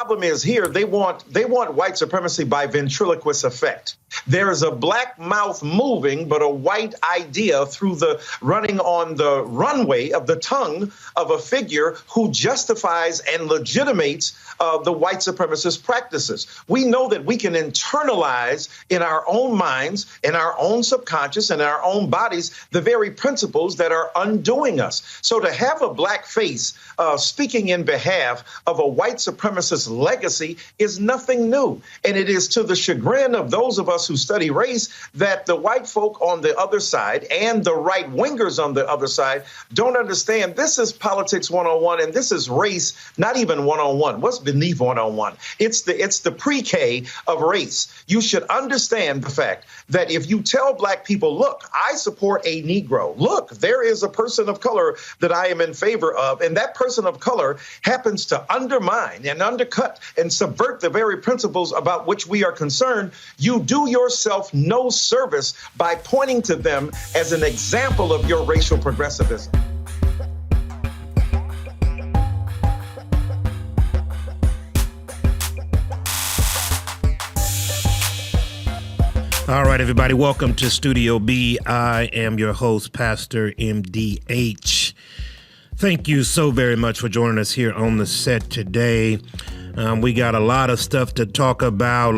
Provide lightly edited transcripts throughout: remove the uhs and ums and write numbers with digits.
problem is here, they want white supremacy by ventriloquist effect. There is a black mouth moving, but a white idea through the running on the runway of the tongue of a figure who justifies and legitimates the white supremacist practices. We know that we can internalize in our own minds, in our own subconscious, in our own bodies, the very principles that are undoing us. So to have a black face speaking in behalf of a white supremacist legacy is nothing new. And it is to the chagrin of those of us who study race that the white folk on the other side and the right wingers on the other side don't understand this is politics 101 and this is race, not even 101. What's beneath 101? It's the pre-K of race. You should understand the fact that if you tell black people, look, I support a Negro. Look, there is a person of color that I am in favor of, and that person of color happens to undermine and undercut and subvert the very principles about which we are concerned, you do yourself no service by pointing to them as an example of your racial progressivism. All right, everybody, welcome to Studio B. I am your host, Pastor MDH. Thank you so very much for joining us here on the set today. We got a lot of stuff to talk about,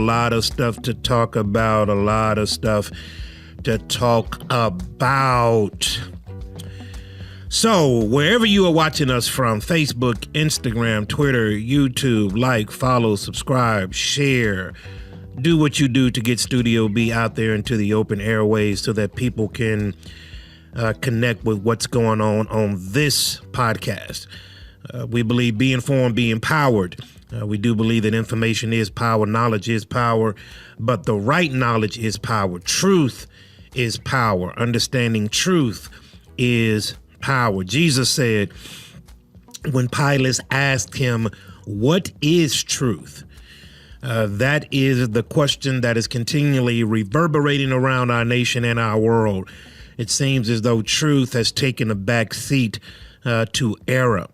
So wherever you are watching us from, Facebook, Instagram, Twitter, YouTube, like, follow, subscribe, share, do what you do to get Studio B out there into the open airways so that people can connect with what's going on this podcast. We believe be informed, be empowered. We do believe that information is power, knowledge is power, but the right knowledge is power. Truth is power. Understanding truth is power. Jesus said when Pilate asked him, what is truth? That is the question that is continually reverberating around our nation and our world. It seems as though truth has taken a back seat to error.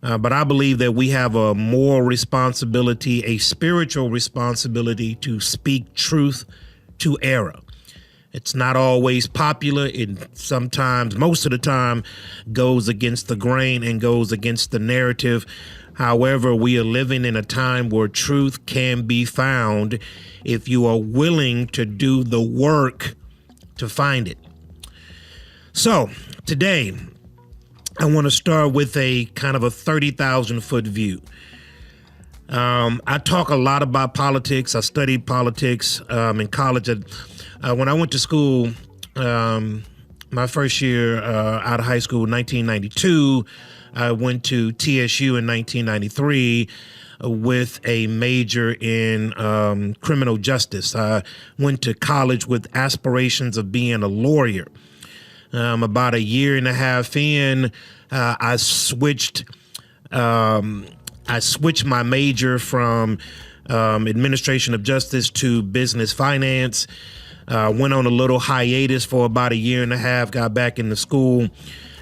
But I believe that we have a moral responsibility, a spiritual responsibility to speak truth to error. It's not always popular. It sometimes, most of the time, goes against the grain and goes against the narrative. However, we are living in a time where truth can be found if you are willing to do the work to find it. So today, I want to start with a kind of a 30,000 foot view. I talk a lot about politics. I studied politics in college. When I went to school, my first year out of high school, 1992, I went to TSU in 1993 with a major in criminal justice. I went to college with aspirations of being a lawyer. About a year and a half in, I switched my major from administration of justice to business finance. Went on a little hiatus for about a year and a half, got back into school.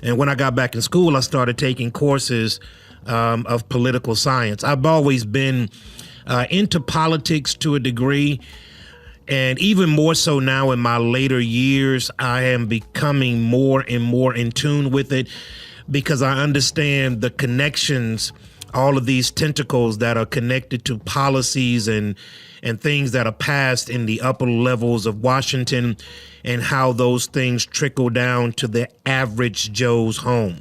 And when I got back in school, I started taking courses of political science. I've always been into politics to a degree. And even more so now in my later years, I am becoming more and more in tune with it because I understand the connections, all of these tentacles that are connected to policies and things that are passed in the upper levels of Washington and how those things trickle down to the average Joe's home.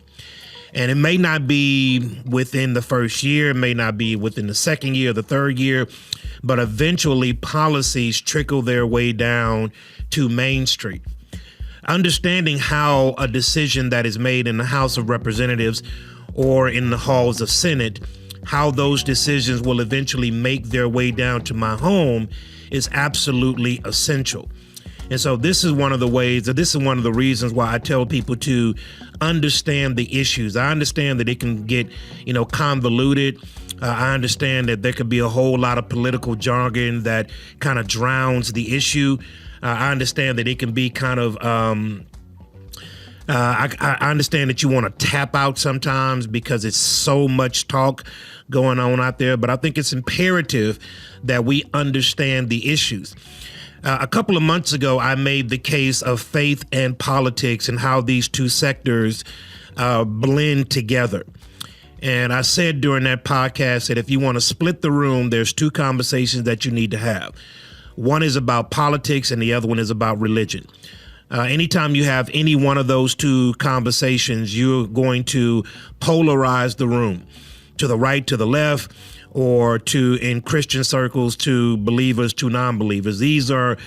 And it may not be within the first year, it may not be within the second year, the third year, but eventually policies trickle their way down to Main Street. Understanding how a decision that is made in the House of Representatives or in the halls of Senate, how those decisions will eventually make their way down to my home is absolutely essential. And so this is one of the reasons why I tell people to understand the issues. I understand that it can get, convoluted. I understand that there could be a whole lot of political jargon that kind of drowns the issue. I understand that it can be kind of I understand that you want to tap out sometimes because it's so much talk going on out there, but I think it's imperative that we understand the issues. A couple of months ago, I made the case of faith and politics and how these two sectors blend together. And I said during that podcast that if you want to split the room, there's two conversations that you need to have. One is about politics and the other one is about religion. Anytime you have any one of those two conversations, you're going to polarize the room to the right, to the left, or to, in Christian circles, to believers, to non-believers. These are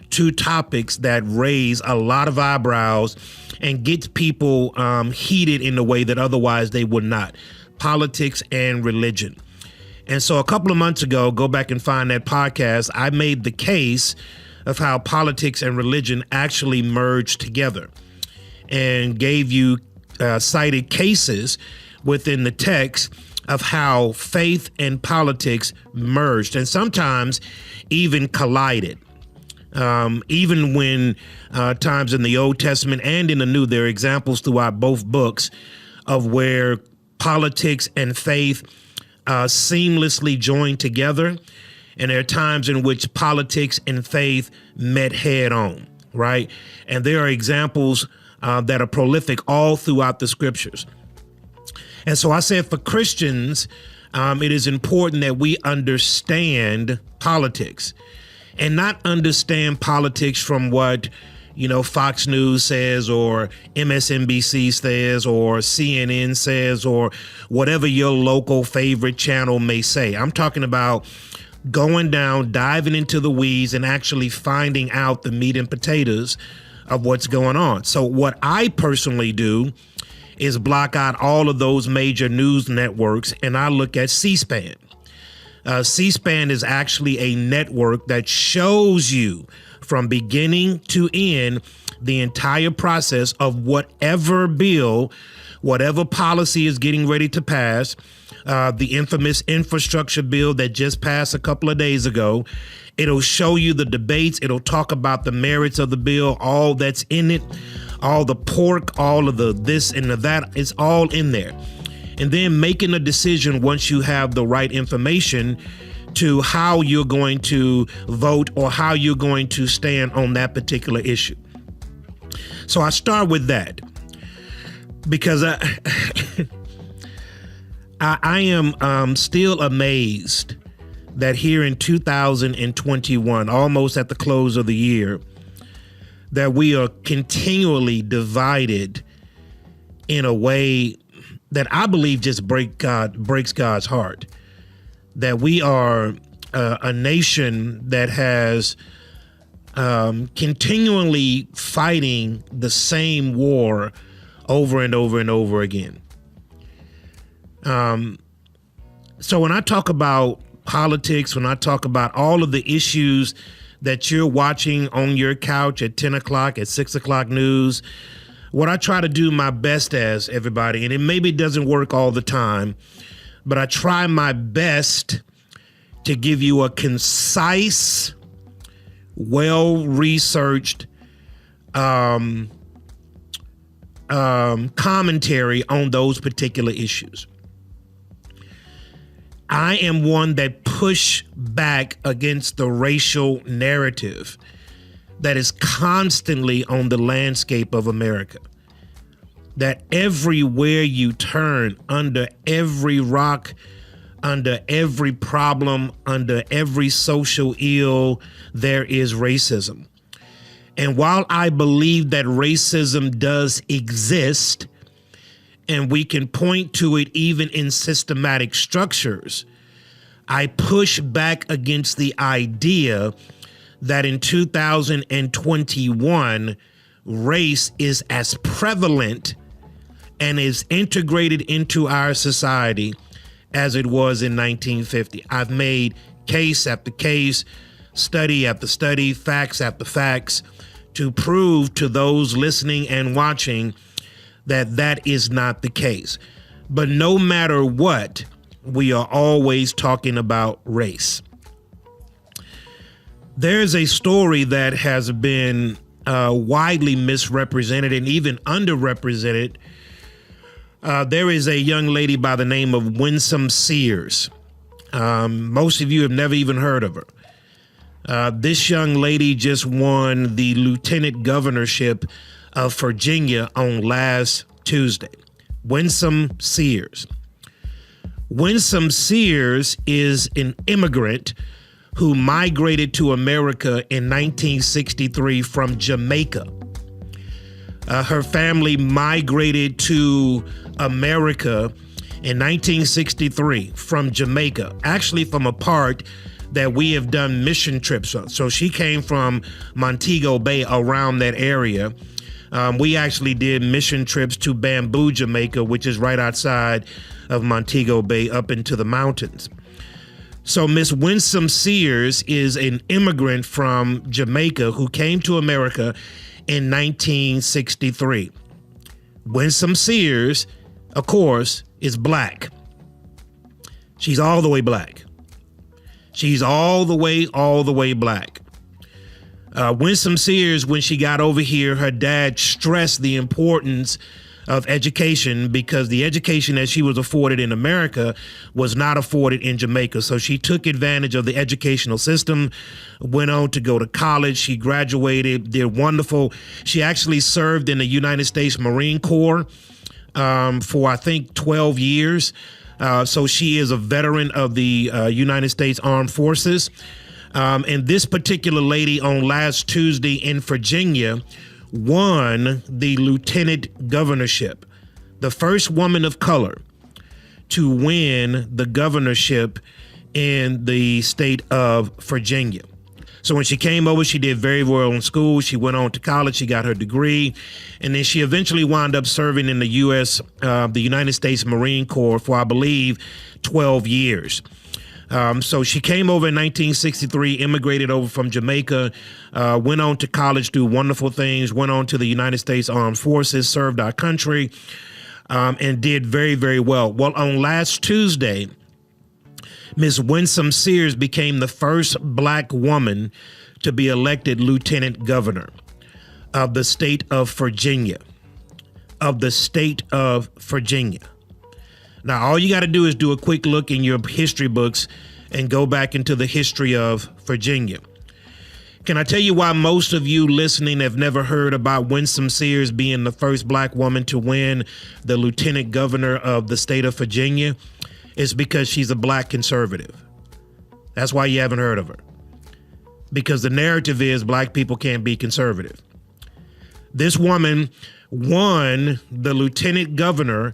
two topics that raise a lot of eyebrows and get people heated in a way that otherwise they would not. Politics and religion. And so a couple of months ago, go back and find that podcast, I made the case of how politics and religion actually merge together and gave you cited cases within the text of how faith and politics merged and sometimes even collided. Even when times in the Old Testament and in the New, there are examples throughout both books of where politics and faith seamlessly joined together. And there are times in which politics and faith met head on, right? And there are examples that are prolific all throughout the scriptures. And so I said for Christians, it is important that we understand politics and not understand politics from what, Fox News says or MSNBC says or CNN says or whatever your local favorite channel may say. I'm talking about going down, diving into the weeds and actually finding out the meat and potatoes of what's going on. So what I personally do is block out all of those major news networks and I look at C-SPAN. C-SPAN is actually a network that shows you from beginning to end the entire process of whatever bill, whatever policy is getting ready to pass. The infamous infrastructure bill that just passed a couple of days ago. It'll show you the debates. It'll talk about the merits of the bill, all that's in it, all the pork, all of the this and the that. It's all in there. And then making a decision once you have the right information to how you're going to vote or how you're going to stand on that particular issue. So I start with that because I am still amazed that here in 2021, almost at the close of the year, that we are continually divided in a way that I believe just breaks God's heart. That we are a nation that has continually fighting the same war over and over and over again. So when I talk about politics, when I talk about all of the issues that you're watching on your couch at 10 o'clock, at 6 o'clock news, what I try to do my best as everybody, and it maybe doesn't work all the time, but I try my best to give you a concise, well-researched commentary on those particular issues. I am one that push back against the racial narrative that is constantly on the landscape of America. That everywhere you turn, under every rock, under every problem, under every social ill, there is racism. And while I believe that racism does exist, and we can point to it even in systematic structures, I push back against the idea that in 2021, race is as prevalent and is integrated into our society as it was in 1950. I've made case after case, study after study, facts after facts to prove to those listening and watching that that is not the case. But no matter what, we are always talking about race. There's a story that has been widely misrepresented and even underrepresented. There is a young lady by the name of Winsome Sears. Most of you have never even heard of her. This young lady just won the lieutenant governorship of Virginia on last Tuesday. Winsome Sears. Winsome Sears is an immigrant who migrated to America in 1963 from Jamaica. Her family migrated to America in 1963 from Jamaica, actually from a part that we have done mission trips on. So she came from Montego Bay, around that area. We actually did mission trips to Bamboo, Jamaica, which is right outside of Montego Bay, up into the mountains. So Miss Winsome Sears is an immigrant from Jamaica who came to America in 1963. Winsome Sears, of course, is black. She's all the way black. She's all the way black. Winsome Sears, when she got over here, her dad stressed the importance of education because the education that she was afforded in America was not afforded in Jamaica. So she took advantage of the educational system, went on to go to college. She graduated, did wonderful. She actually served in the United States Marine Corps for, I think, 12 years. So she is a veteran of the United States Armed Forces. And this particular lady on last Tuesday in Virginia won the lieutenant governorship, the first woman of color to win the governorship in the state of Virginia. So when she came over, she did very well in school. She went on to college. She got her degree. And then she eventually wound up serving in the the United States Marine Corps for, I believe, 12 years. So she came over in 1963, immigrated over from Jamaica, went on to college, do wonderful things, went on to the United States Armed Forces, served our country, and did very, very well. Well, on last Tuesday, Ms. Winsome Sears became the first black woman to be elected lieutenant governor of the state of Virginia. Now, all you got to do is do a quick look in your history books and go back into the history of Virginia. Can I tell you why most of you listening have never heard about Winsome Sears being the first black woman to win the lieutenant governor of the state of Virginia? It's because she's a black conservative. That's why you haven't heard of her. Because the narrative is black people can't be conservative. This woman won the lieutenant governor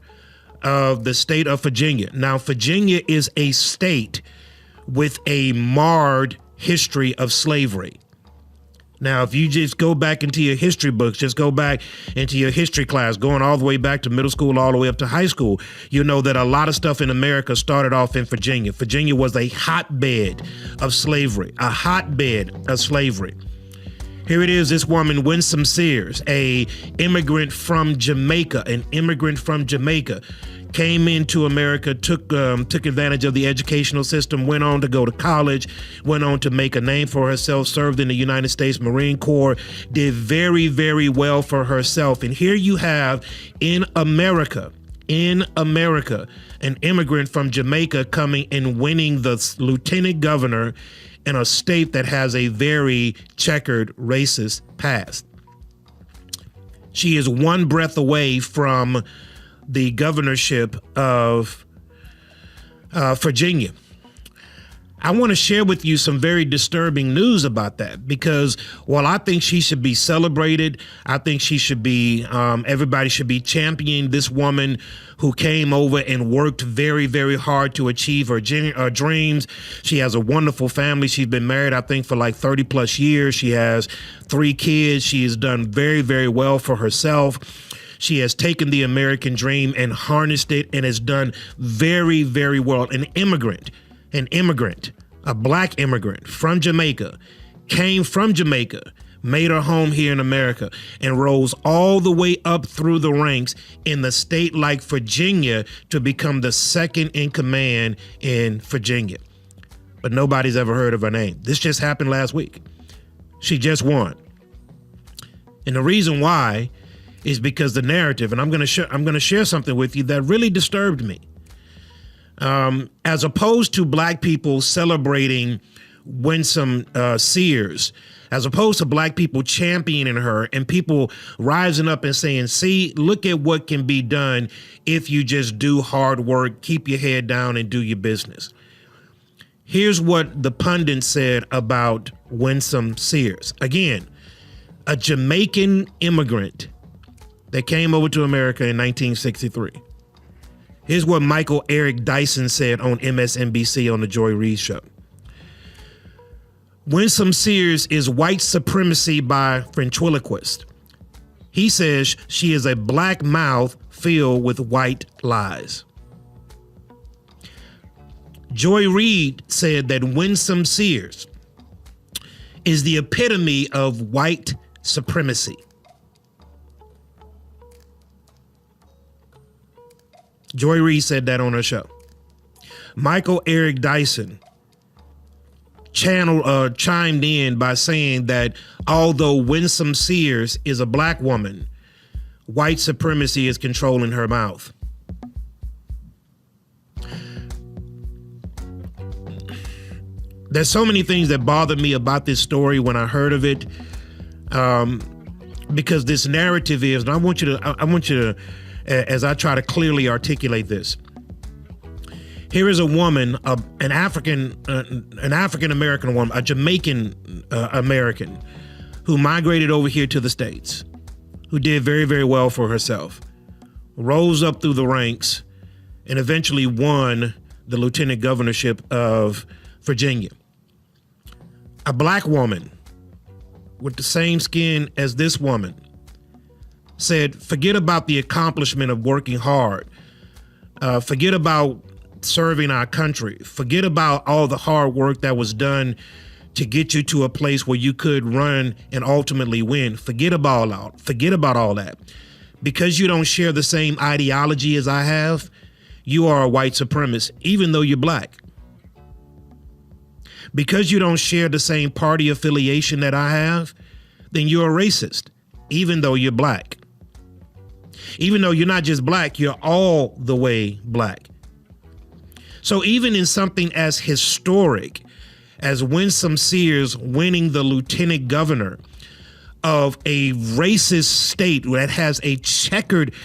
of the state of Virginia. Now, Virginia is a state with a marred history of slavery. Now, if you just go back into your history books, just go back into your history class, going all the way back to middle school, all the way up to high school, you know that a lot of stuff in America started off in Virginia. Virginia was a hotbed of slavery, Here it is, this woman, Winsome Sears, an immigrant from Jamaica, came into America, took advantage of the educational system, went on to go to college, went on to make a name for herself, served in the United States Marine Corps, did very, very well for herself. And here you have in America, an immigrant from Jamaica coming and winning the lieutenant governor in a state that has a very checkered racist past. She is one breath away from the governorship of Virginia. I want to share with you some very disturbing news about that, because while I think she should be celebrated, I think she should be, everybody should be championing this woman who came over and worked very, very hard to achieve her dreams. She has a wonderful family. She's been married, I think, for like 30 plus years. She has 3 kids. She has done very, very well for herself. She has taken the American dream and harnessed it and has done very, very well. An immigrant, a black immigrant from Jamaica, came from Jamaica, made her home here in America, and rose all the way up through the ranks in the state like Virginia to become the second in command in Virginia. But nobody's ever heard of her name. This just happened last week. She just won. And the reason why is because the narrative, and I'm going to share something with you that really disturbed me. As opposed to black people celebrating Winsome Sears, as opposed to black people championing her and people rising up and saying, see, look at what can be done if you just do hard work, keep your head down and do your business. Here's what the pundit said about Winsome Sears. Again, a Jamaican immigrant that came over to America in 1963. Here's what Michael Eric Dyson said on MSNBC on the Joy Reid Show. Winsome Sears is white supremacy by ventriloquist. He says she is a black mouth filled with white lies. Joy Reid said that Winsome Sears is the epitome of white supremacy. Joy Reid said that on her show. Michael Eric Dyson chimed in by saying that although Winsome Sears is a black woman, white supremacy is controlling her mouth. There's so many things that bothered me about this story when I heard of it, because this narrative is, and I want you to, as I try to clearly articulate this. Here is a woman, an African American woman, a Jamaican American, who migrated over here to the States, who did very, very well for herself, rose up through the ranks, and eventually won the lieutenant governorship of Virginia. A black woman with the same skin as this woman said, forget about the accomplishment of working hard. Forget about serving our country. Forget about all the hard work that was done to get you to a place where you could run and ultimately win. Forget about all that. Because you don't share the same ideology as I have, you are a white supremacist, even though you're black. Because you don't share the same party affiliation that I have, then you're a racist, even though you're black. Even though you're not just black, you're all the way black. So even in something as historic as Winsome Sears winning the lieutenant governor of a racist state that has a checkered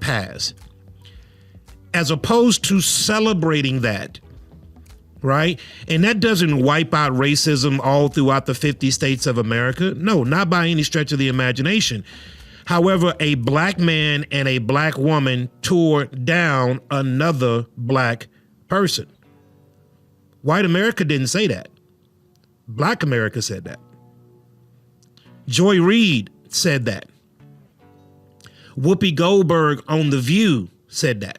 past, as opposed to celebrating that, right? And that doesn't wipe out racism all throughout the 50 states of America. No, not by any stretch of the imagination. However, a black man and a black woman tore down another black person. White America didn't say that. Black America said that. Joy Reid said that. Whoopi Goldberg on The View said that.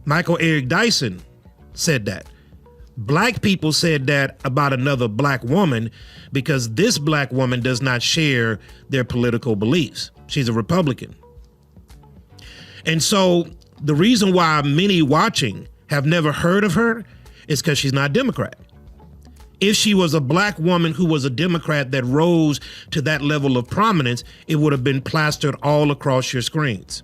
Michael Eric Dyson said that. Black people said that about another black woman because this black woman does not share their political beliefs. She's a Republican. And so the reason why many watching have never heard of her is because she's not Democrat. If she was a black woman who was a Democrat that rose to that level of prominence, it would have been plastered all across your screens.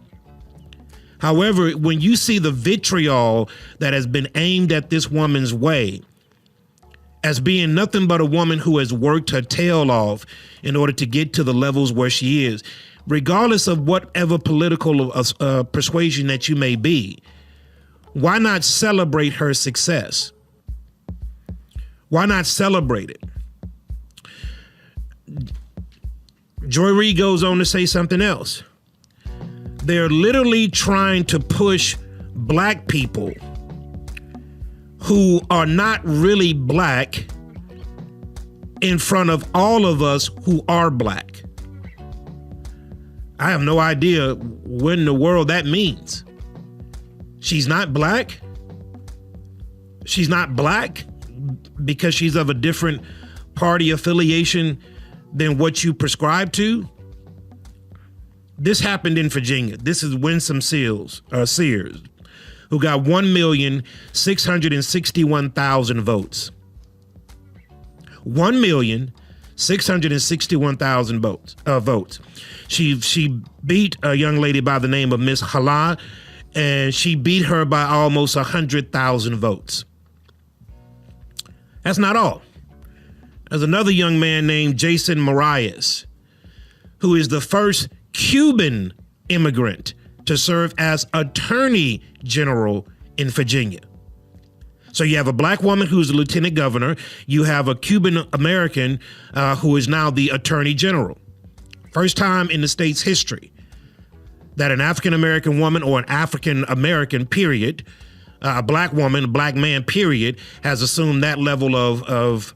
However, when you see the vitriol that has been aimed at this woman's way as being nothing but a woman who has worked her tail off in order to get to the levels where she is, regardless of whatever political persuasion that you may be, why not celebrate her success? Why not celebrate it? Joy Reid goes on to say something else. They're literally trying to push black people who are not really black in front of all of us who are black. I have no idea what in the world that means. She's not black. She's not black because she's of a different party affiliation than what you prescribe to. This happened in Virginia. This is Winsome Sears, who got 1,661,000 votes. 1,661,000 661,000 votes. She beat a young lady by the name of Miss Hala, and she beat her by almost 100,000 votes. That's not all. There's another young man named Jason Morias, who is the first Cuban immigrant to serve as Attorney General in Virginia. So you have a black woman who's a lieutenant governor. You have a Cuban American who is now the Attorney General. First time in the state's history that an African American woman or an African American period, a black woman, a black man period, has assumed that level of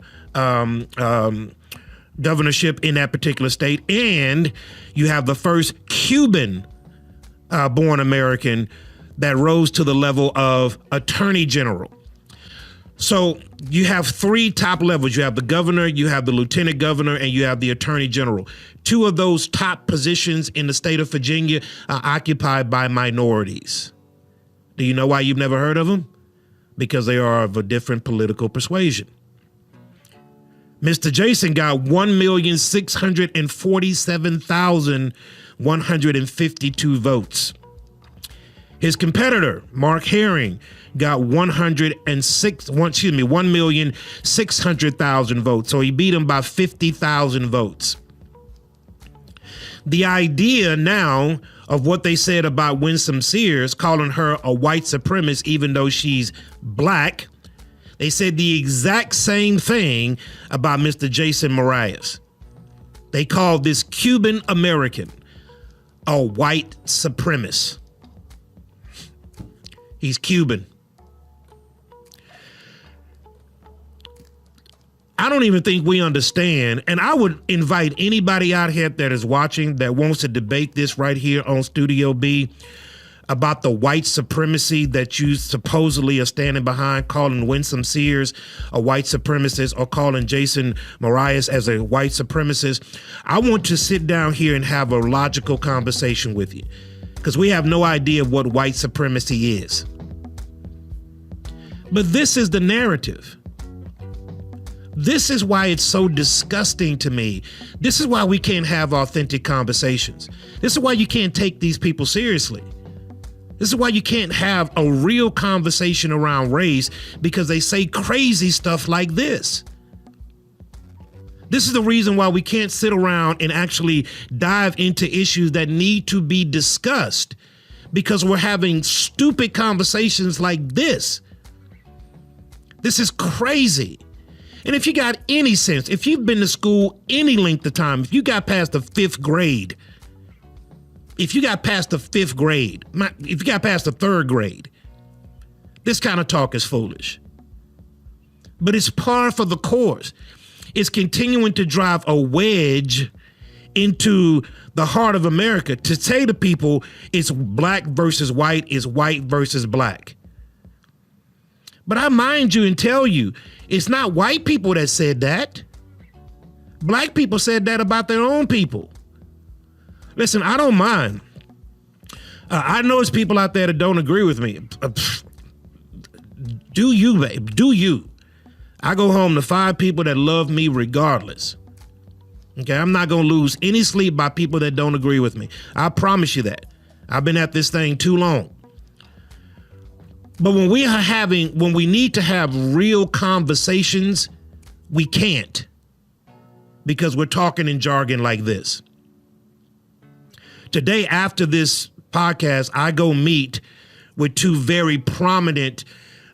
governorship in that particular state. And you have the first Cuban born American that rose to the level of Attorney General. So you have three top levels. You have the governor, you have the lieutenant governor, and you have the attorney general. Two of those top positions in the state of Virginia are occupied by minorities. Do you know why you've never heard of them? Because they are of a different political persuasion. Mr. Jason got 1,647,152 votes. His competitor, Mark Herring, got 1,600,000 votes. So he beat him by 50,000 votes. The idea now of what they said about Winsome Sears, calling her a white supremacist, even though she's black, they said the exact same thing about Mr. Jason Morias. They called this Cuban American a white supremacist. He's Cuban. I don't even think we understand, and I would invite anybody out here that is watching that wants to debate this right here on Studio B about the white supremacy that you supposedly are standing behind, calling Winsome Sears a white supremacist or calling Jason Morias as a white supremacist. I want to sit down here and have a logical conversation with you, because we have no idea what white supremacy is. But this is the narrative. This is why it's so disgusting to me. This is why we can't have authentic conversations. This is why you can't take these people seriously. This is why you can't have a real conversation around race, because they say crazy stuff like this. This is the reason why we can't sit around and actually dive into issues that need to be discussed, because we're having stupid conversations like this. This is crazy. And if you got any sense, if you've been to school any length of time, if you got past the fifth grade, if you got past the third grade, this kind of talk is foolish. But it's par for the course. It's continuing to drive a wedge into the heart of America to say to people it's black versus white, it's white versus black. But I mind you and tell you, it's not white people that said that. Black people said that about their own people. Listen, I don't mind. I know there's people out there that don't agree with me. Do you, babe? Do you? I go home to 5 people that love me regardless. Okay, I'm not going to lose any sleep by people that don't agree with me. I promise you that. I've been at this thing too long. But when we need to have real conversations, we can't, because we're talking in jargon like this. Today, after this podcast, I go meet with 2 very prominent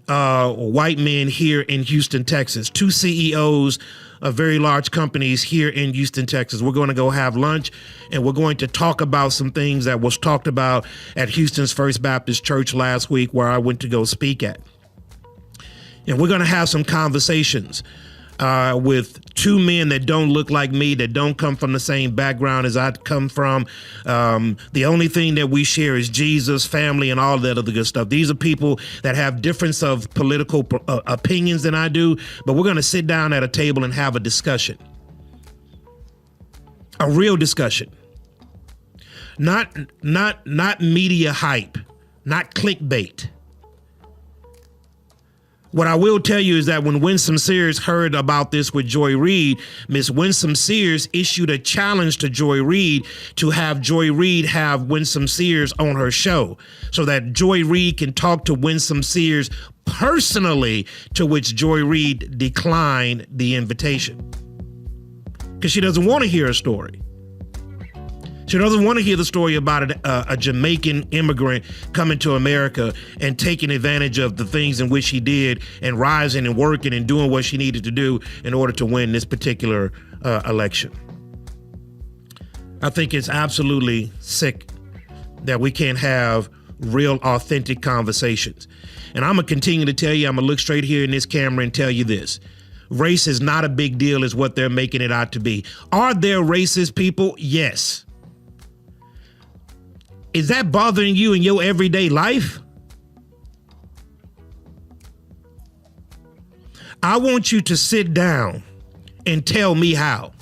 white men here in Houston, Texas, 2 CEOs of very large companies here in Houston, Texas. We're going to go have lunch, and we're going to talk about some things that was talked about at Houston's First Baptist Church last week, where I went to go speak at. And we're going to have some conversations with 2 men that don't look like me, that don't come from the same background as I come from. The only thing that we share is Jesus, family, and all that other good stuff. These are people that have difference of political opinions than I do, but we're going to sit down at a table and have a discussion. A real discussion. Not media hype, not clickbait. What I will tell you is that when Winsome Sears heard about this with Joy Reid, Miss Winsome Sears issued a challenge to Joy Reid to have Joy Reid have Winsome Sears on her show so that Joy Reid can talk to Winsome Sears personally, to which Joy Reid declined the invitation because she doesn't want to hear a story. She doesn't want to hear the story about a Jamaican immigrant coming to America and taking advantage of the things in which he did and rising and working and doing what she needed to do in order to win this particular election. I think it's absolutely sick that we can't have real, authentic conversations. And I'm going to continue to tell you, I'm going to look straight here in this camera and tell you this. Race is not a big deal is what they're making it out to be. Are there racist people? Yes. Is that bothering you in your everyday life? I want you to sit down and tell me how.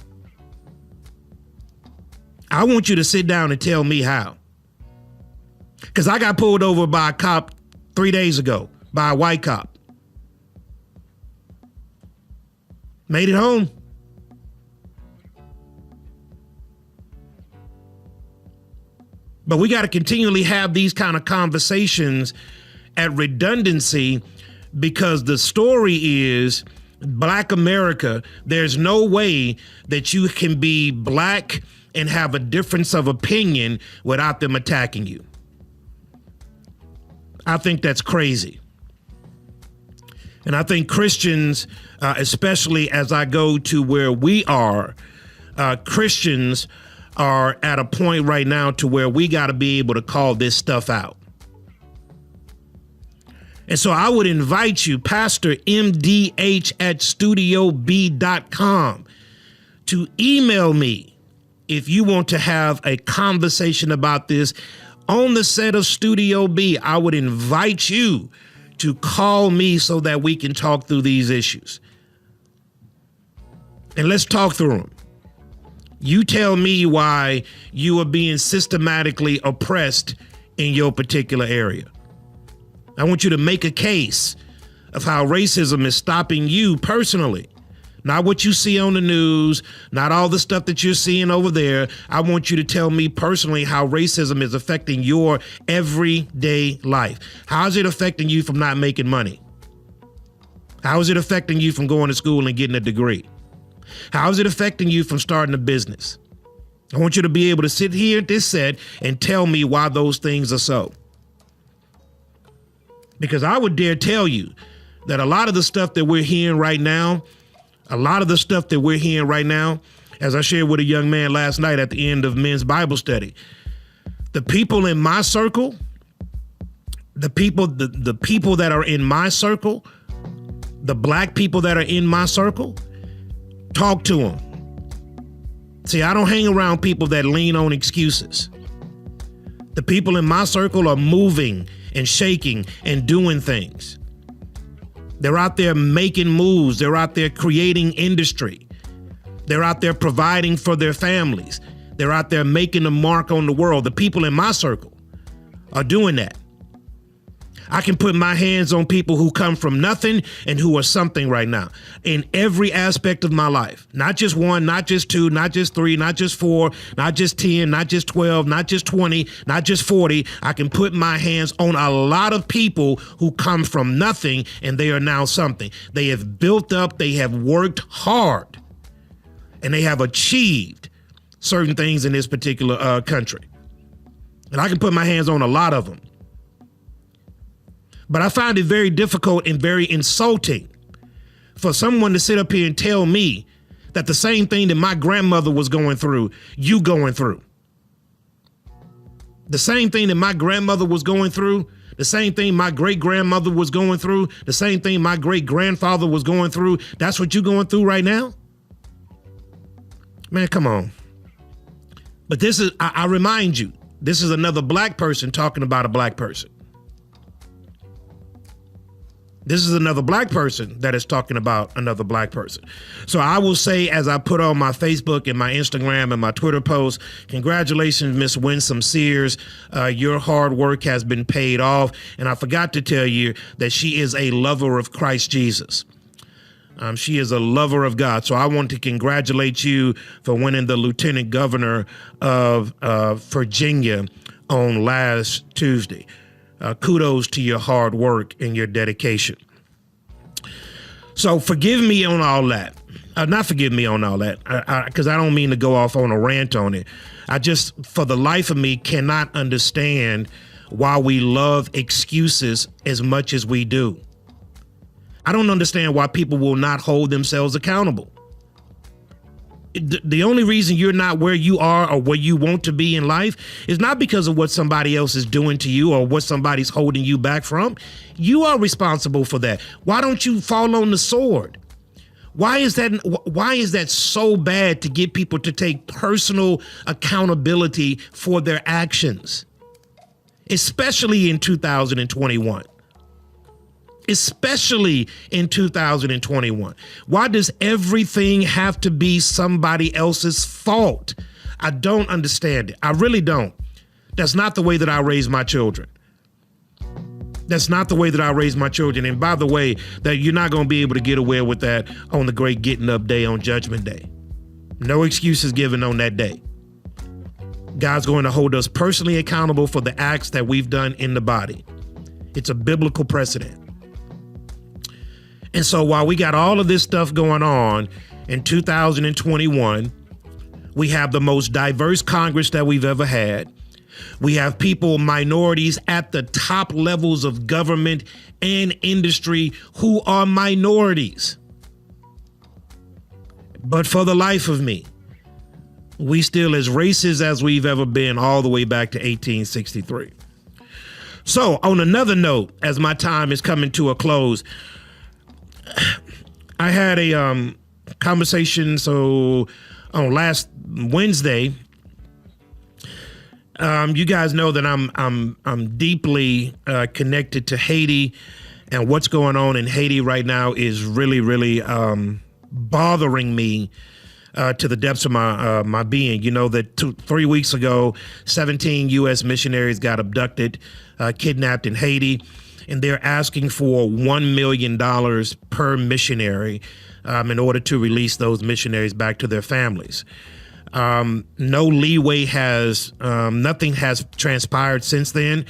I want you to sit down and tell me how. Because I got pulled over by a cop 3 days ago, by a white cop. Made it home. But we got to continually have these kind of conversations at redundancy, because the story is Black America. There's no way that you can be Black and have a difference of opinion without them attacking you. I think that's crazy. And I think Christians, especially as I go to where we are, Christians are at a point right now to where we got to be able to call this stuff out. And so I would invite you, Pastor MDH at studiob.com, to email me if you want to have a conversation about this on the set of Studio B. I would invite you to call me so that we can talk through these issues. And let's talk through them. You tell me why you are being systematically oppressed in your particular area. I want you to make a case of how racism is stopping you personally. Not what you see on the news, not all the stuff that you're seeing over there. I want you to tell me personally how racism is affecting your everyday life. How is it affecting you from not making money? How is it affecting you from going to school and getting a degree? How is it affecting you from starting a business? I want you to be able to sit here at this set and tell me why those things are so. Because I would dare tell you that a lot of the stuff that we're hearing right now, as I shared with a young man last night at the end of men's Bible study, the people in my circle, the people that are in my circle, the Black people that are in my circle, talk to them. See, I don't hang around people that lean on excuses. The people in my circle are moving and shaking and doing things. They're out there making moves. They're out there creating industry. They're out there providing for their families. They're out there making a mark on the world. The people in my circle are doing that. I can put my hands on people who come from nothing and who are something right now in every aspect of my life. Not just one, not just two, not just three, not just four, not just 10, not just 12, not just 20, not just 40. I can put my hands on a lot of people who come from nothing and they are now something. They have built up, they have worked hard, and they have achieved certain things in this particular country. And I can put my hands on a lot of them. But I find it very difficult and very insulting for someone to sit up here and tell me that the same thing that my grandmother was going through, you going through. The same thing that my grandmother was going through, the same thing my great-grandmother was going through, the same thing my great-grandfather was going through, that's what you're going through right now? Man, come on. But this is, I remind you, this is another Black person talking about a Black person. This is another black person that is talking about another black person. So I will say, as I put on my Facebook and my Instagram and my Twitter posts, congratulations, Miss Winsome Sears. Your hard work has been paid off. And I forgot to tell you that she is a lover of Christ Jesus. She is a lover of God. So I want to congratulate you for winning the lieutenant governor of Virginia on last Tuesday. Kudos to your hard work and your dedication. So forgive me on all that. Not forgive me on all that, because I don't mean to go off on a rant on it. I just, for the life of me, cannot understand why we love excuses as much as we do. I don't understand why people will not hold themselves accountable. The only reason you're not where you are or where you want to be in life is not because of what somebody else is doing to you or what somebody's holding you back from. You are responsible for that. Why don't you fall on the sword? Why is that so bad to get people to take personal accountability for their actions, especially in 2021? Especially in 2021. Why does everything have to be somebody else's fault? I don't understand it. I really don't. That's not the way that I raise my children. That's not the way that I raise my children. And by the way, that you're not going to be able to get away with that on the great getting up day on Judgment Day. No excuses given on that day. God's going to hold us personally accountable for the acts that we've done in the body. It's a biblical precedent. And so while we got all of this stuff going on in 2021, we have the most diverse Congress that we've ever had. We have people, minorities at the top levels of government and industry who are minorities. But for the life of me, we still as racist as we've ever been all the way back to 1863. So on another note, as my time is coming to a close, I had a conversation on last Wednesday. You guys know that I'm deeply connected to Haiti, and what's going on in Haiti right now is really bothering me to the depths of my being. You know that 3 weeks ago, 17 U.S. missionaries got abducted, kidnapped in Haiti. And they're asking for $1 million per missionary in order to release those missionaries back to their families. No leeway nothing has transpired since then.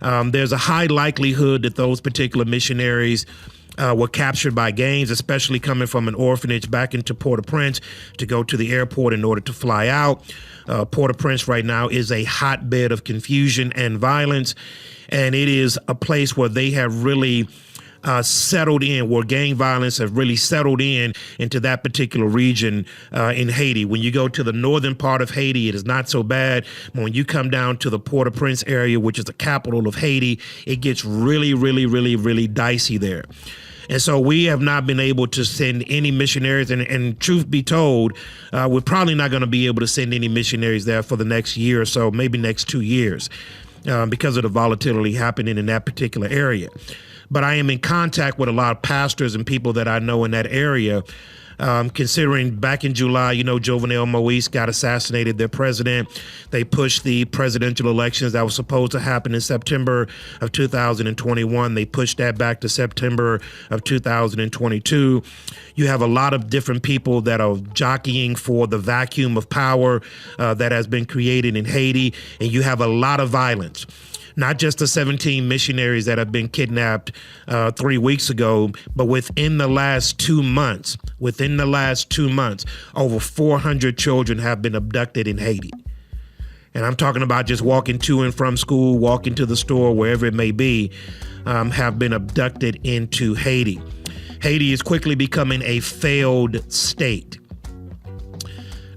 There's a high likelihood that those particular missionaries were captured by gangs, especially coming from an orphanage back into Port-au-Prince to go to the airport in order to fly out. Port-au-Prince right now is a hotbed of confusion and violence. And it is a place where they have really settled in, where gang violence have really settled into that particular region in Haiti. When you go to the northern part of Haiti, it is not so bad. When you come down to the Port-au-Prince area, which is the capital of Haiti, it gets really dicey there. And so we have not been able to send any missionaries. And truth be told, we're probably not going to be able to send any missionaries there for the next year or so, maybe next 2 years. Because of the volatility happening in that particular area. But I am in contact with a lot of pastors and people that I know in that area, considering back in July, Jovenel Moise got assassinated, their president. They pushed the presidential elections that was supposed to happen in September of 2021. They pushed that back to September of 2022. You have a lot of different people that are jockeying for the vacuum of power that has been created in Haiti. And you have a lot of violence. Not just the 17 missionaries that have been kidnapped 3 weeks ago, but within the last 2 months, over 400 children have been abducted in Haiti. And I'm talking about just walking to and from school, walking to the store, wherever it may be, have been abducted into Haiti. Haiti is quickly becoming a failed state.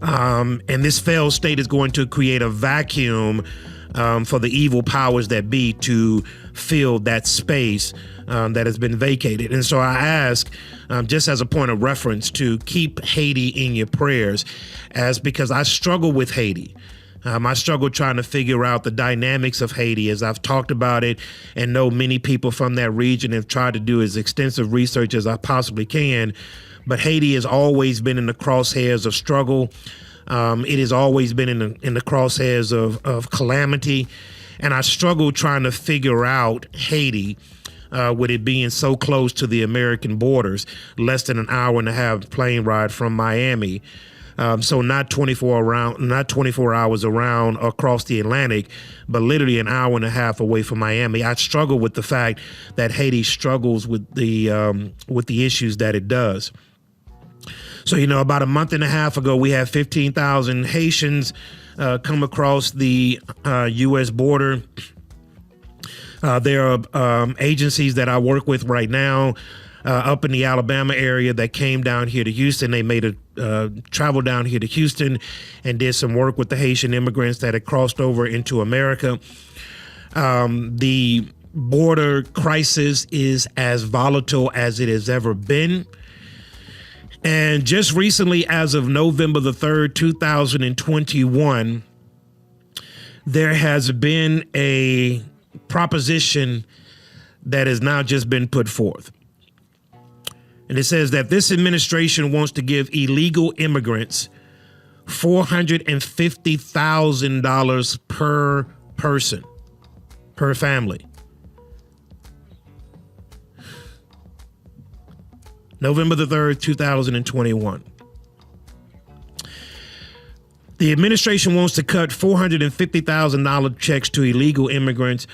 And this failed state is going to create a vacuum for the evil powers that be to fill that space that has been vacated. And so I ask, just as a point of reference, to keep Haiti in your prayers, because I struggle with Haiti. I struggle trying to figure out the dynamics of Haiti, as I've talked about it and know many people from that region, have tried to do as extensive research as I possibly can. But Haiti has always been in the crosshairs of struggle. It has always been in the crosshairs of calamity. And I struggle trying to figure out Haiti, with it being so close to the American borders, less than an hour and a half plane ride from Miami. So not 24 hours around across the Atlantic, but literally an hour and a half away from Miami. I struggle with the fact that Haiti struggles with the issues that it does. So, about a month and a half ago, we had 15,000 Haitians come across the U.S. border. There are agencies that I work with right now up in the Alabama area that came down here to Houston. They made a travel down here to Houston and did some work with the Haitian immigrants that had crossed over into America. The border crisis is as volatile as it has ever been. And just recently, as of November the 3rd, 2021, there has been a proposition that has now just been put forth. And it says that this administration wants to give illegal immigrants $450,000 per person, per family. November the 3rd, 2021. The administration wants to cut $450,000 checks to illegal immigrants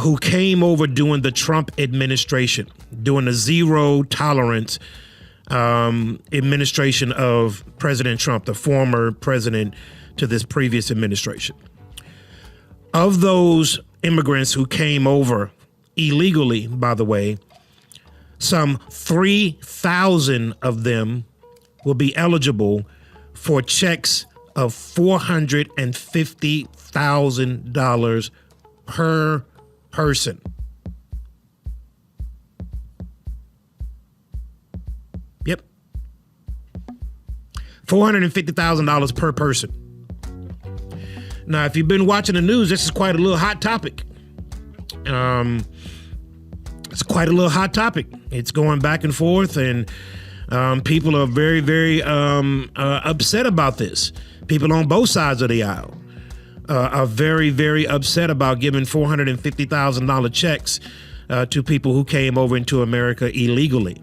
who came over during the Trump administration, during the zero tolerance administration of President Trump, the former president to this previous administration. Of those immigrants who came over illegally, by the way, some 3,000 of them will be eligible for checks of $450,000 per person. Yep. $450,000 per person. Now, if you've been watching the news, this is quite a little hot topic. It's quite a little hot topic. It's going back and forth, and people are very, very upset about this. People on both sides of the aisle are very, very upset about giving $450,000 checks to people who came over into America illegally.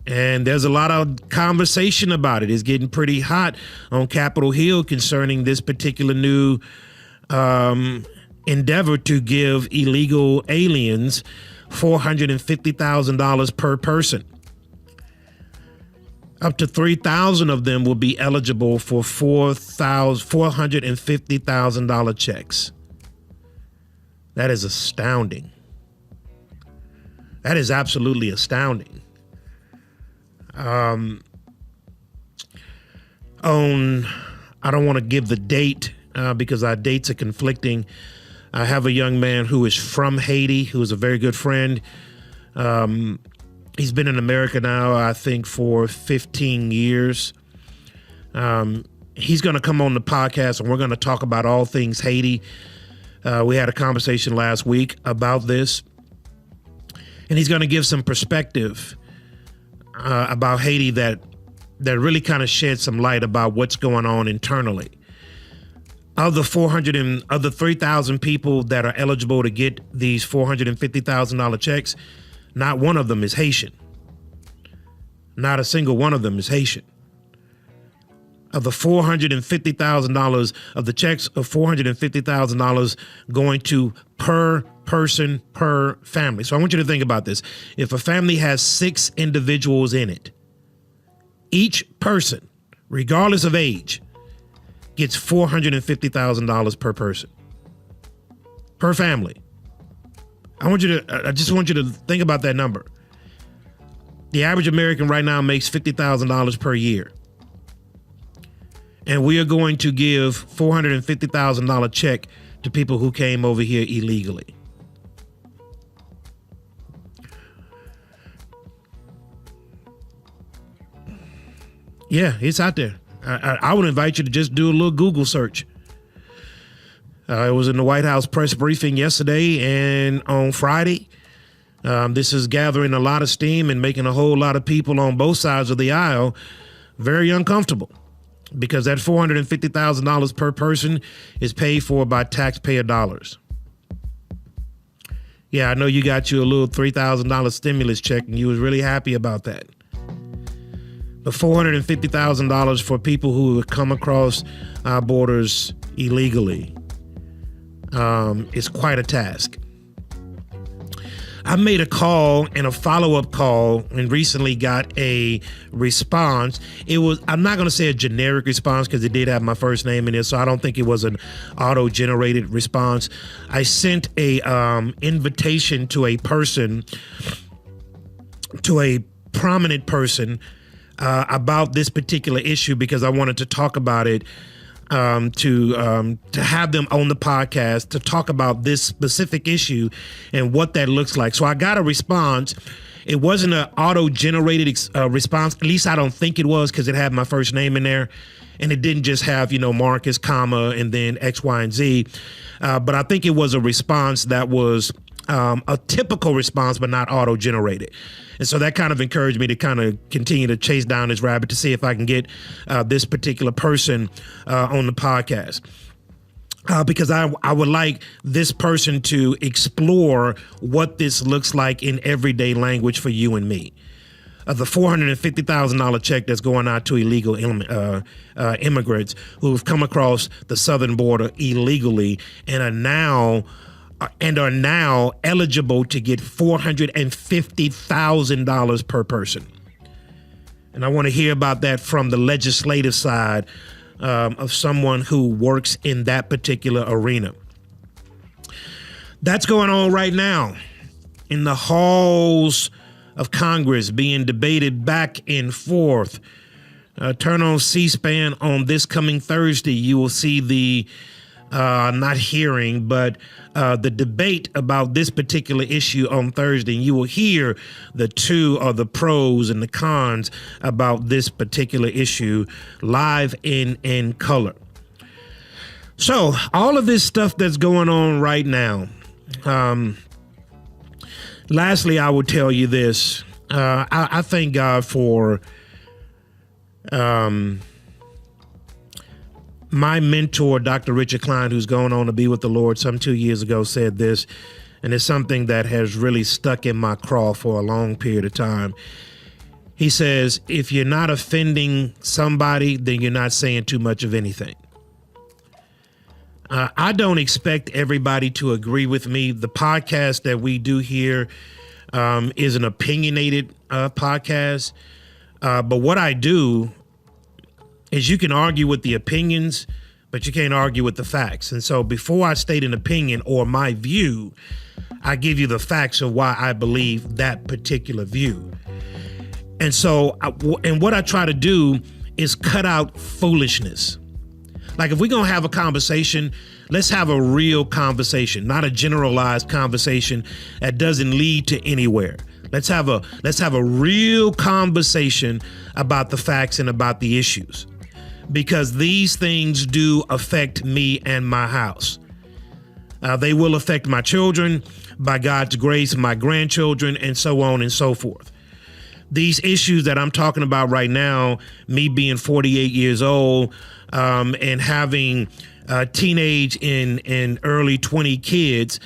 And there's a lot of conversation about it. It's getting pretty hot on Capitol Hill concerning this particular new endeavor to give illegal aliens $450,000 per person. Up to 3,000 of them will be eligible for $450,000 checks. That is astounding. That is absolutely astounding. I don't want to give the date because our dates are conflicting. I have a young man who is from Haiti, who is a very good friend. He's been in America now, I think, for 15 years. He's going to come on the podcast, and we're going to talk about all things Haiti. We had a conversation last week about this, and he's going to give some perspective about Haiti that really kind of shed some light about what's going on internally. Of the 3,000 people that are eligible to get these $450,000 checks, not one of them is Haitian. Not a single one of them is Haitian. Of the $450,000 of the checks of $450,000 going to per person, per family. So I want you to think about this. If a family has 6 individuals in it, each person, regardless of age, gets $450,000 per person, per family. I just want you to think about that number. The average American right now makes $50,000 per year. And we are going to give $450,000 check to people who came over here illegally. Yeah, it's out there. I would invite you to just do a little Google search. It was in the White House press briefing yesterday and on Friday. This is gathering a lot of steam and making a whole lot of people on both sides of the aisle very uncomfortable, because that $450,000 per person is paid for by taxpayer dollars. Yeah, I know you got you a little $3,000 stimulus check and you was really happy about that. But $450,000 for people who have come across our borders illegally is quite a task. I made a call and a follow-up call and recently got a response. It was, I'm not going to say a generic response because it did have my first name in it, so I don't think it was an auto-generated response. I sent a invitation to a person, to a prominent person about this particular issue because I wanted to talk about it, to have them on the podcast to talk about this specific issue and what that looks like. So I got a response. It wasn't an auto-generated response. At least I don't think it was, because it had my first name in there. And it didn't just have, Marcus, comma, and then X, Y, and Z. But I think it was a response that was a typical response, but not auto-generated. And so that kind of encouraged me to kind of continue to chase down this rabbit to see if I can get this particular person on the podcast. Because I would like this person to explore what this looks like in everyday language for you and me. The $450,000 check that's going out to illegal immigrants who have come across the southern border illegally and are now eligible to get $450,000 per person. And I want to hear about that from the legislative side of someone who works in that particular arena. That's going on right now in the halls of Congress, being debated back and forth. Turn on C-SPAN on this coming Thursday. You will see the not hearing, but the debate about this particular issue on Thursday. And you will hear the pros and the cons about this particular issue live in color. So all of this stuff that's going on right now. Lastly, I will tell you this. I thank God for my mentor, Dr. Richard Klein, who's going on to be with the Lord some 2 years ago, said this, and it's something that has really stuck in my craw for a long period of time. He says, if you're not offending somebody, then you're not saying too much of anything. I don't expect everybody to agree with me. The podcast that we do here is an opinionated podcast. But what I do is you can argue with the opinions, but you can't argue with the facts. And so before I state an opinion or my view, I give you the facts of why I believe that particular view. And so, and what I try to do is cut out foolishness. Like if we're going to have a conversation, let's have a real conversation, not a generalized conversation that doesn't lead to anywhere. Let's have a real conversation about the facts and about the issues, because these things do affect me and my house. They will affect my children, by God's grace, my grandchildren, and so on and so forth. These issues that I'm talking about right now, me being 48 years old, and having teenage and early 20 kids,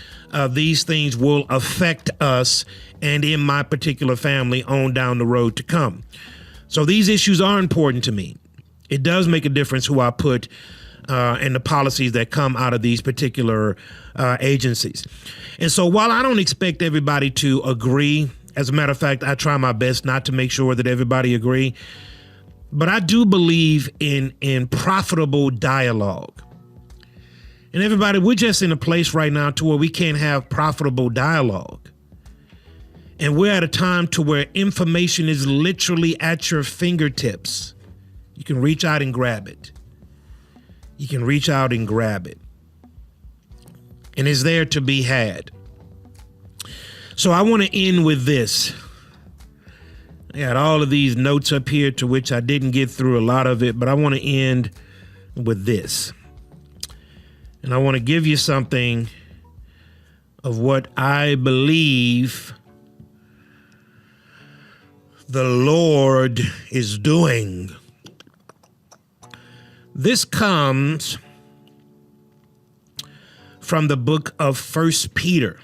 these things will affect us and in my particular family on down the road to come. So these issues are important to me. It does make a difference who I put and the policies that come out of these particular agencies. And so while I don't expect everybody to agree, as a matter of fact, I try my best not to make sure that everybody agree, but I do believe in profitable dialogue. And everybody, we're just in a place right now to where we can't have profitable dialogue. And we're at a time to where information is literally at your fingertips. You can reach out and grab it. You can reach out and grab it. And it's there to be had. So I want to end with this. I had all of these notes up here to which I didn't get through a lot of it, but I want to end with this. And I want to give you something of what I believe the Lord is doing. This comes from the book of 1 Peter,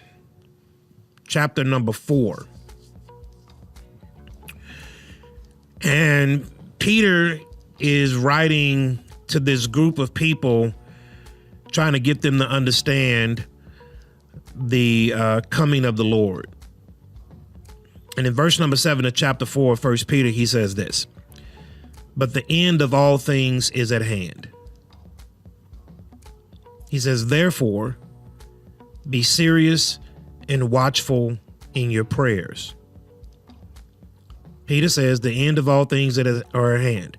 chapter number 4. And Peter is writing to this group of people, trying to get them to understand the coming of the Lord. And in verse number 7 of chapter 4 of 1 Peter, he says this: "But the end of all things is at hand." He says, "Therefore, be serious and watchful in your prayers." Peter says the end of all things that are at hand.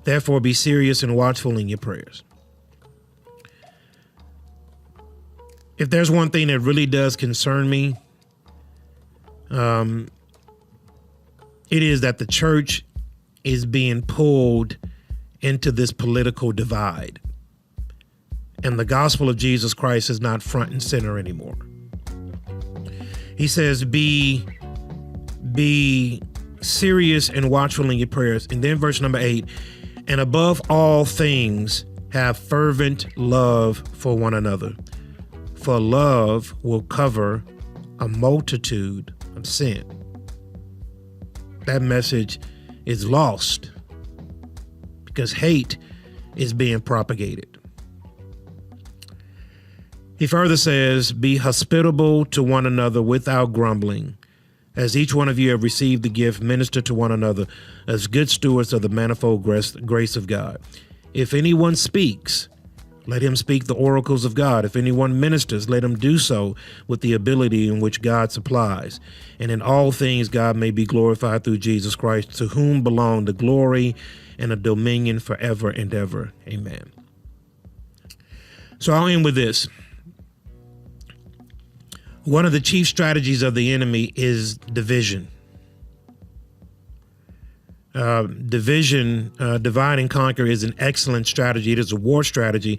Therefore, be serious and watchful in your prayers. If there's one thing that really does concern me, it is that the church is being pulled into this political divide, and the gospel of Jesus Christ is not front and center anymore. He says, be serious and watchful in your prayers. And then verse number 8, "And above all things, have fervent love for one another, for love will cover a multitude of sin." That message is lost because hate is being propagated. He further says, "Be hospitable to one another without grumbling. As each one of you have received the gift, minister to one another as good stewards of the manifold grace of God. If anyone speaks, let him speak the oracles of God. If anyone ministers, let him do so with the ability in which God supplies. And in all things, God may be glorified through Jesus Christ, to whom belong the glory and the dominion forever and ever. Amen." So I'll end with this. One of the chief strategies of the enemy is division. Divide and conquer is an excellent strategy. It is a war strategy,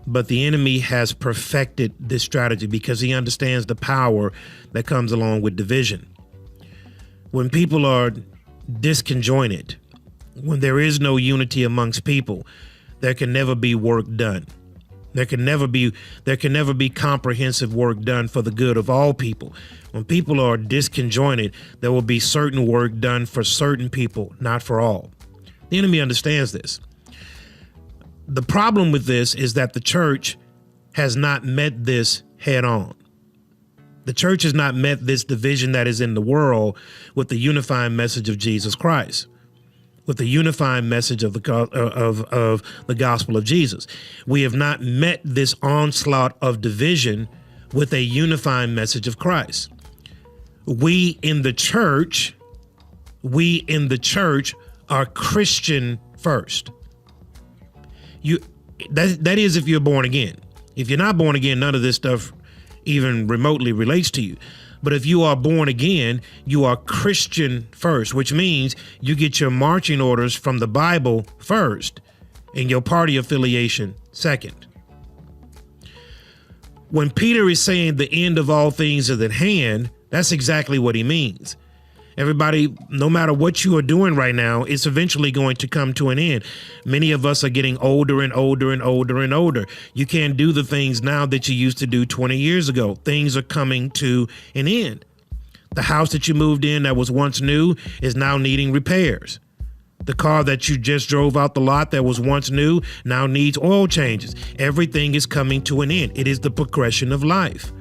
but the enemy has perfected this strategy because he understands the power that comes along with division. When people are disconjointed, when there is no unity amongst people, there can never be work done. There can never be comprehensive work done for the good of all people. When people are disconjointed, there will be certain work done for certain people, not for all. The enemy understands this. The problem with this is that the church has not met this head on. The church has not met this division that is in the world with the unifying message of Jesus Christ, with the unifying message of the gospel of Jesus. We have not met this onslaught of division with a unifying message of Christ. We in the church are Christian first. That is if you're born again. If you're not born again, none of this stuff even remotely relates to you. But if you are born again, you are Christian first, which means you get your marching orders from the Bible first and your party affiliation second. When Peter is saying the end of all things is at hand, that's exactly what he means. Everybody, no matter what you are doing right now, it's eventually going to come to an end. Many of us are getting older and older and older and older. You can't do the things now that you used to do 20 years ago. Things are coming to an end. The house that you moved in that was once new is now needing repairs. The car that you just drove out the lot that was once new now needs oil changes. Everything is coming to an end. It is the progression of life.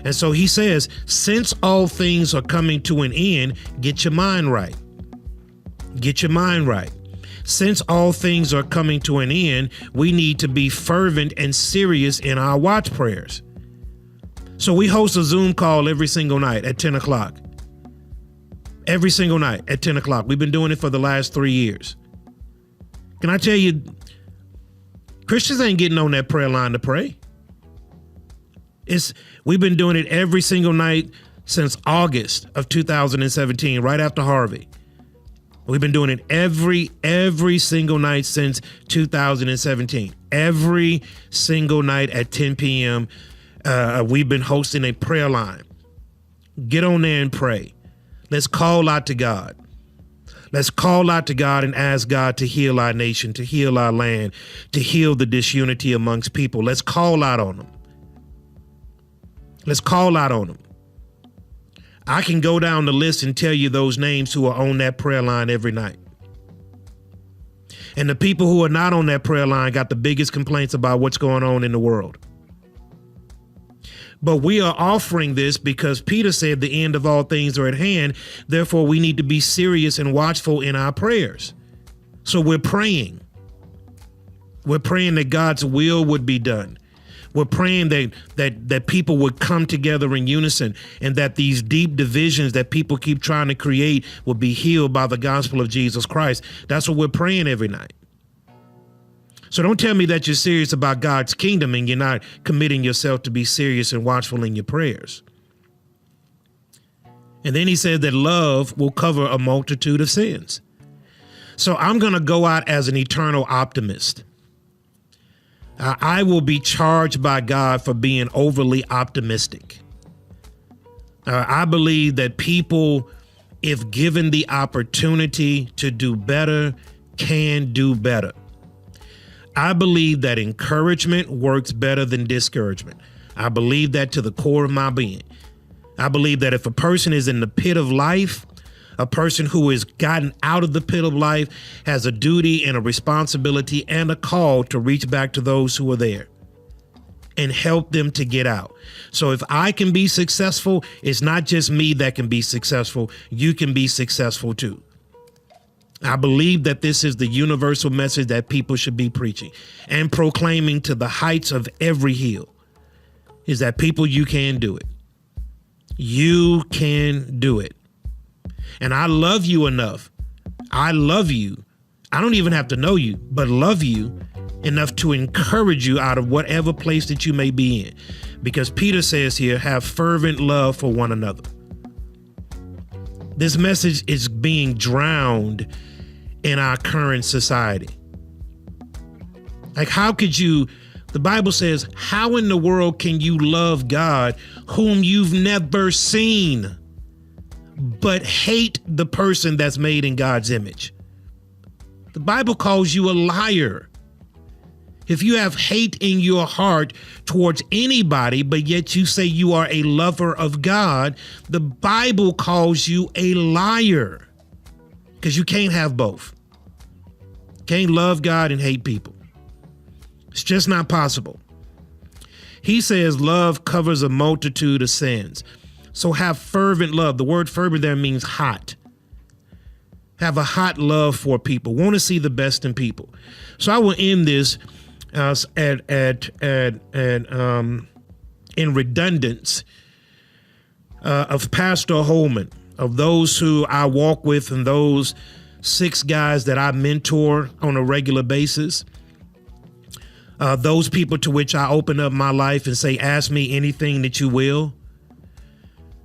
And so he says, since all things are coming to an end, get your mind right. Get your mind right. Since all things are coming to an end, we need to be fervent and serious in our watch prayers. So we host a Zoom call every single night at 10 o'clock. Every single night at 10 o'clock. We've been doing it for the last 3 years. Can I tell you, Christians ain't getting on that prayer line to pray. We've been doing it every single night since August of 2017, right after Harvey. We've been doing it every single night since 2017. Every single night at 10 p.m. We've been hosting a prayer line. Get on there and pray. Let's call out to God. Let's call out to God and ask God to heal our nation, to heal our land, to heal the disunity amongst people. Let's call out on them. Let's call out on them. I can go down the list and tell you those names who are on that prayer line every night. And the people who are not on that prayer line got the biggest complaints about what's going on in the world. But we are offering this because Peter said the end of all things are at hand. Therefore, we need to be serious and watchful in our prayers. So we're praying. We're praying that God's will would be done. We're praying that people would come together in unison and that these deep divisions that people keep trying to create will be healed by the gospel of Jesus Christ. That's what we're praying every night. So don't tell me that you're serious about God's kingdom and you're not committing yourself to be serious and watchful in your prayers. And then he said that love will cover a multitude of sins. So I'm going to go out as an eternal optimist. I will be charged by God for being overly optimistic. I believe that people, if given the opportunity to do better, can do better. I believe that encouragement works better than discouragement. I believe that to the core of my being. I believe that if a person is in the pit of life, a person who has gotten out of the pit of life has a duty and a responsibility and a call to reach back to those who are there and help them to get out. So if I can be successful, it's not just me that can be successful. You can be successful too. I believe that this is the universal message that people should be preaching and proclaiming to the heights of every hill is that people, you can do it. You can do it. And I love you enough. I love you. I don't even have to know you, but love you enough to encourage you out of whatever place that you may be in. Because Peter says here, have fervent love for one another. This message is being drowned in our current society. Like, how could you, the Bible says, how in the world can you love God whom you've never seen, but hate the person that's made in God's image? The Bible calls you a liar. If you have hate in your heart towards anybody, but yet you say you are a lover of God, the Bible calls you a liar, because you can't have both. Can't love God and hate people. It's just not possible. He says love covers a multitude of sins. So have fervent love. The word fervent there means hot. Have a hot love for people. Want to see the best in people. So I will end this in redundance of Pastor Holman, of those who I walk with and those 6 guys that I mentor on a regular basis. Those people to which I open up my life and say, ask me anything that you will.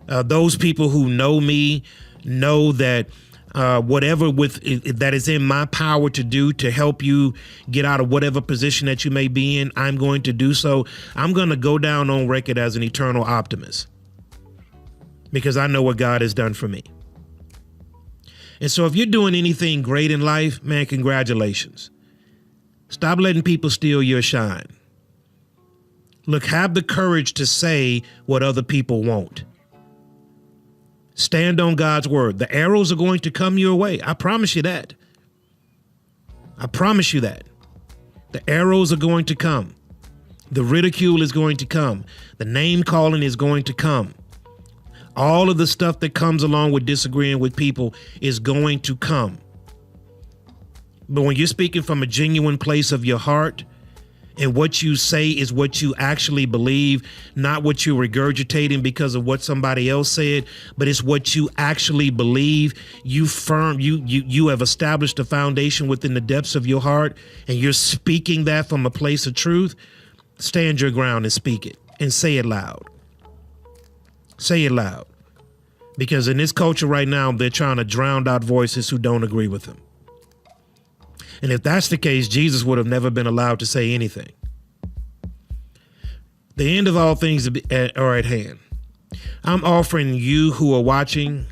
Those people who know me know that whatever that is in my power to do to help you get out of whatever position that you may be in, I'm going to do so. I'm going to go down on record as an eternal optimist because I know what God has done for me. And so if you're doing anything great in life, man, congratulations. Stop letting people steal your shine. Look, have the courage to say what other people won't. Stand on God's word. The arrows are going to come your way. I promise you that. I promise you that. The arrows are going to come. The ridicule is going to come. The name calling is going to come. All of the stuff that comes along with disagreeing with people is going to come. But when you're speaking from a genuine place of your heart, and what you say is what you actually believe, not what you're regurgitating because of what somebody else said, but it's what you actually believe. You have established a foundation within the depths of your heart, and you're speaking that from a place of truth. Stand your ground and speak it and say it loud. Say it loud. Because in this culture right now, they're trying to drown out voices who don't agree with them. And if that's the case, Jesus would have never been allowed to say anything. The end of all things are at hand. I'm offering you who are watching,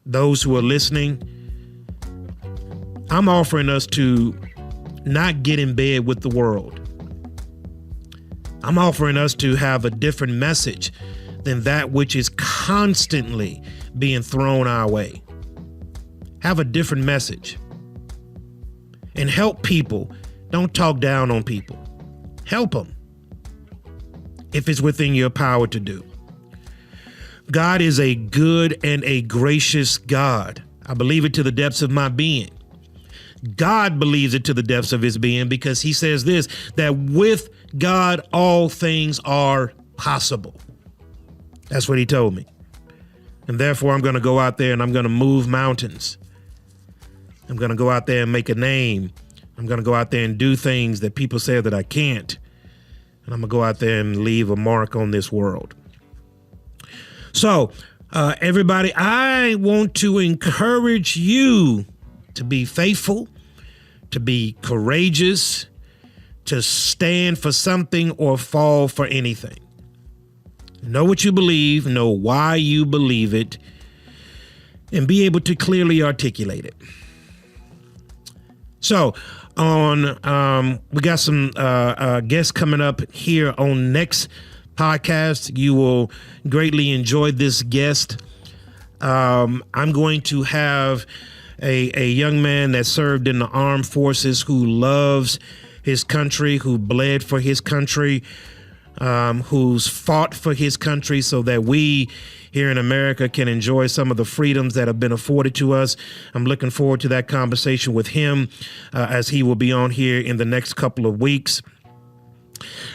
those who are listening, I'm offering us to not get in bed with the world. I'm offering us to have a different message than that which is constantly being thrown our way. Have a different message. And help people. Don't talk down on people. Help them if it's within your power to do. God is a good and a gracious God. I believe it to the depths of my being. God believes it to the depths of his being, because he says this, that with God, all things are possible. That's what he told me. And therefore, I'm going to go out there and I'm going to move mountains. I'm going to go out there and make a name. I'm going to go out there and do things that people say that I can't. And I'm going to go out there and leave a mark on this world. So, everybody, I want to encourage you to be faithful, to be courageous, to stand for something or fall for anything. Know what you believe, know why you believe it, and be able to clearly articulate it. So, we got some guests coming up here on next podcast. You will greatly enjoy this guest. I'm going to have a young man that served in the armed forces, who loves his country, who bled for his country, who's fought for his country so that we here in America can enjoy some of the freedoms that have been afforded to us. I'm looking forward to that conversation with him as he will be on here in the next couple of weeks.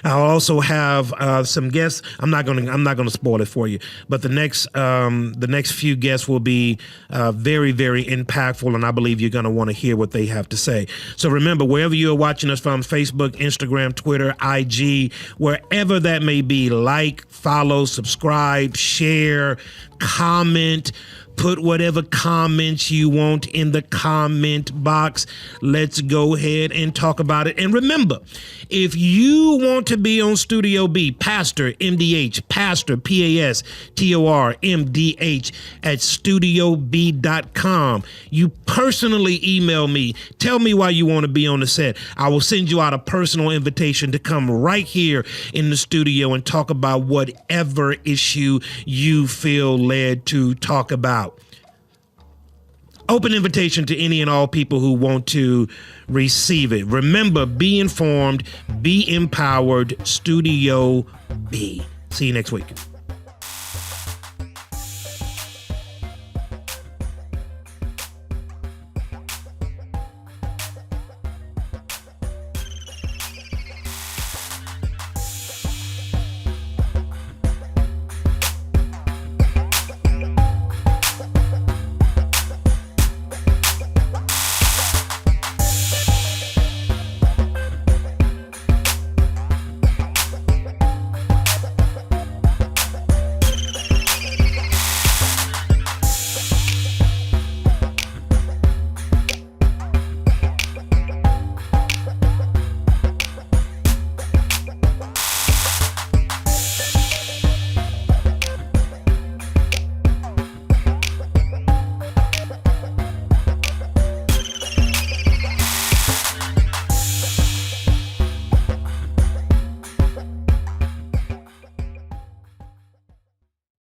I'll also have some guests. I'm not going to spoil it for you, but the next few guests will be very, very impactful, and I believe you're going to want to hear what they have to say. So remember, wherever you're watching us from, Facebook, Instagram, Twitter, IG, wherever that may be, like, follow, subscribe, share, comment. Put whatever comments you want in the comment box. Let's go ahead and talk about it. And remember, if you want to be on Studio B, Pastor MDH, Pastor PASTOR MDH at studiob.com. You personally email me. Tell me why you want to be on the set. I will send you out a personal invitation to come right here in the studio and talk about whatever issue you feel led to talk about. Open invitation to any and all people who want to receive it. Remember, be informed, be empowered. Studio B. See you next week.